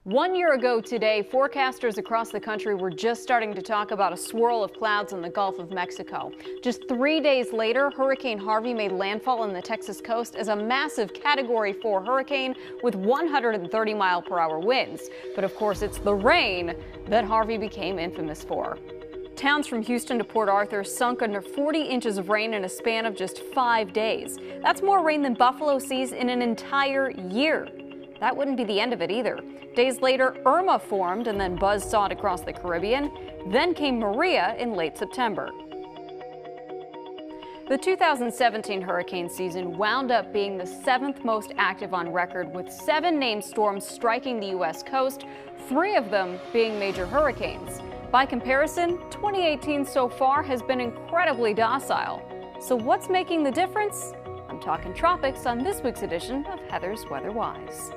1 year ago today, forecasters across the country were just starting to talk about a swirl of clouds in the Gulf of Mexico. Just 3 days later, Hurricane Harvey made landfall on the Texas coast as a massive Category 4 hurricane with 130-mile-per-hour winds. But of course, it's the rain that Harvey became infamous for. Towns from Houston to Port Arthur sunk under 40 inches of rain in a span of just 5 days. That's more rain than Buffalo sees in an entire year. That wouldn't be the end of it either. Days later, Irma formed and then buzzsawed across the Caribbean. Then came Maria in late September. The 2017 hurricane season wound up being the 7th most active on record, with 7 named storms striking the U.S. coast, 3 of them being major hurricanes. By comparison, 2018 so far has been incredibly docile. So what's making the difference? I'm talking tropics on this week's edition of Heather's Weather Wise.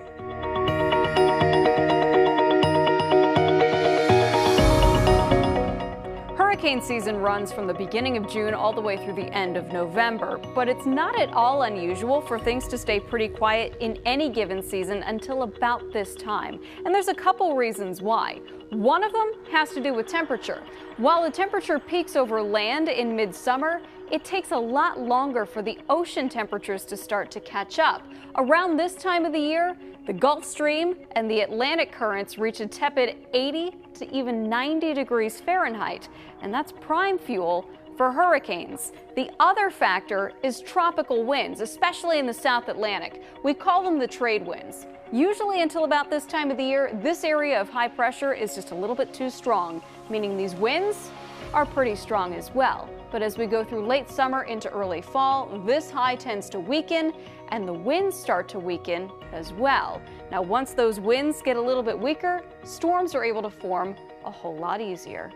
Hurricane season runs from the beginning of June all the way through the end of November, but it's not at all unusual for things to stay pretty quiet in any given season until about this time. And there's a couple reasons why. One of them has to do with temperature. While the temperature peaks over land in midsummer, it takes a lot longer for the ocean temperatures to start to catch up. Around this time of the year, the Gulf Stream and the Atlantic currents reach a tepid 80 to even 90 degrees Fahrenheit, and that's prime fuel for hurricanes. The other factor is tropical winds, especially in the South Atlantic. We call them the trade winds. Usually until about this time of the year, this area of high pressure is just a little bit too strong, meaning these winds are pretty strong as well. But as we go through late summer into early fall, this high tends to weaken and the winds start to weaken as well. Now, once those winds get a little bit weaker, storms are able to form a whole lot easier.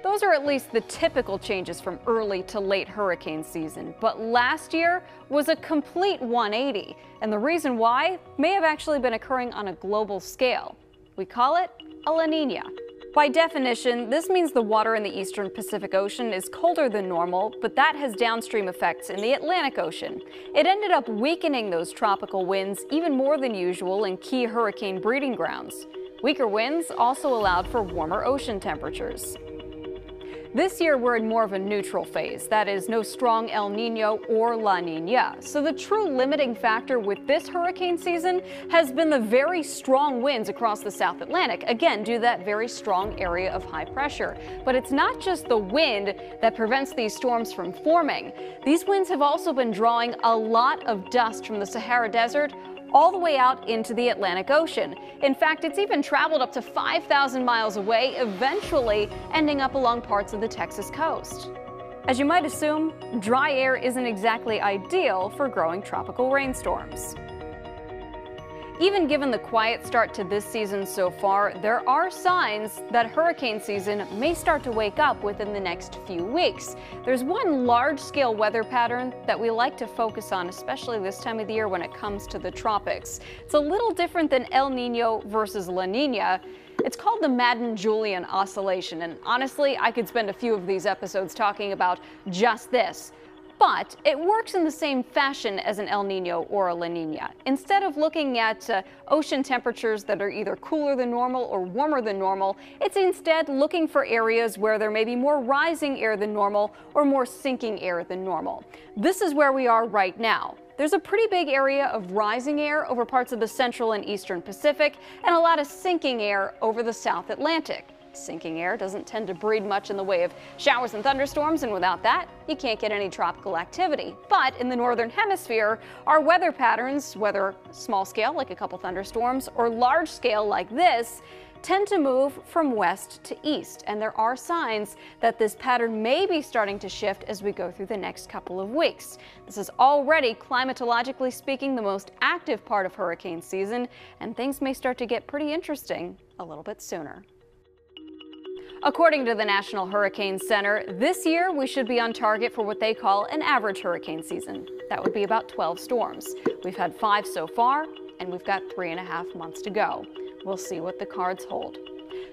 Those are at least the typical changes from early to late hurricane season. But last year was a complete 180, and the reason why may have actually been occurring on a global scale. We call it a La Nina. By definition, this means the water in the eastern Pacific Ocean is colder than normal, but that has downstream effects in the Atlantic Ocean. It ended up weakening those tropical winds even more than usual in key hurricane breeding grounds. Weaker winds also allowed for warmer ocean temperatures. This year, we're in more of a neutral phase. That is, no strong El Nino or La Nina. So the true limiting factor with this hurricane season has been the very strong winds across the South Atlantic, again, due to that very strong area of high pressure. But it's not just the wind that prevents these storms from forming. These winds have also been drawing a lot of dust from the Sahara Desert all the way out into the Atlantic Ocean. In fact, it's even traveled up to 5,000 miles away, eventually ending up along parts of the Texas coast. As you might assume, dry air isn't exactly ideal for growing tropical rainstorms. Even given the quiet start to this season so far, there are signs that hurricane season may start to wake up within the next few weeks. There's one large-scale weather pattern that we like to focus on, especially this time of the year when it comes to the tropics. It's a little different than El Nino versus La Nina. It's called the Madden-Julian oscillation, and honestly, I could spend a few of these episodes talking about just this. But it works in the same fashion as an El Nino or a La Nina. Instead of looking at ocean temperatures that are either cooler than normal or warmer than normal, it's instead looking for areas where there may be more rising air than normal or more sinking air than normal. This is where we are right now. There's a pretty big area of rising air over parts of the central and eastern Pacific, and a lot of sinking air over the South Atlantic. Sinking air doesn't tend to breed much in the way of showers and thunderstorms, and without that, you can't get any tropical activity. But in the northern hemisphere, our weather patterns, whether small scale like a couple thunderstorms or large scale like this, tend to move from west to east, and there are signs that this pattern may be starting to shift as we go through the next couple of weeks. This is already, climatologically speaking, the most active part of hurricane season, and things may start to get pretty interesting a little bit sooner. According to the National Hurricane Center, this year we should be on target for what they call an average hurricane season. That would be about 12 storms. We've had 5 so far, and we've got 3.5 months to go. We'll see what the cards hold.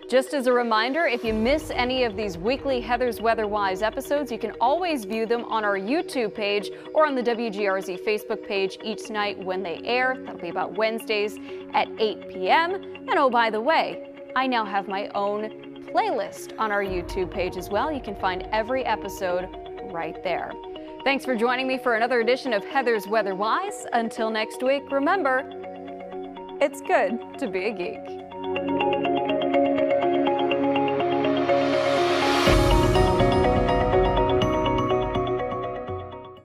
Just as a reminder, if you miss any of these weekly Heather's Weather-Wise episodes, you can always view them on our YouTube page or on the WGRZ Facebook page each night when they air. That'll be about Wednesdays at 8 p.m. And oh, by the way, I now have my own playlist on our YouTube page as well. You can find every episode right there. Thanks for joining me for another edition of Heather's Weather-Wise. Until next week, remember, it's good to be a geek.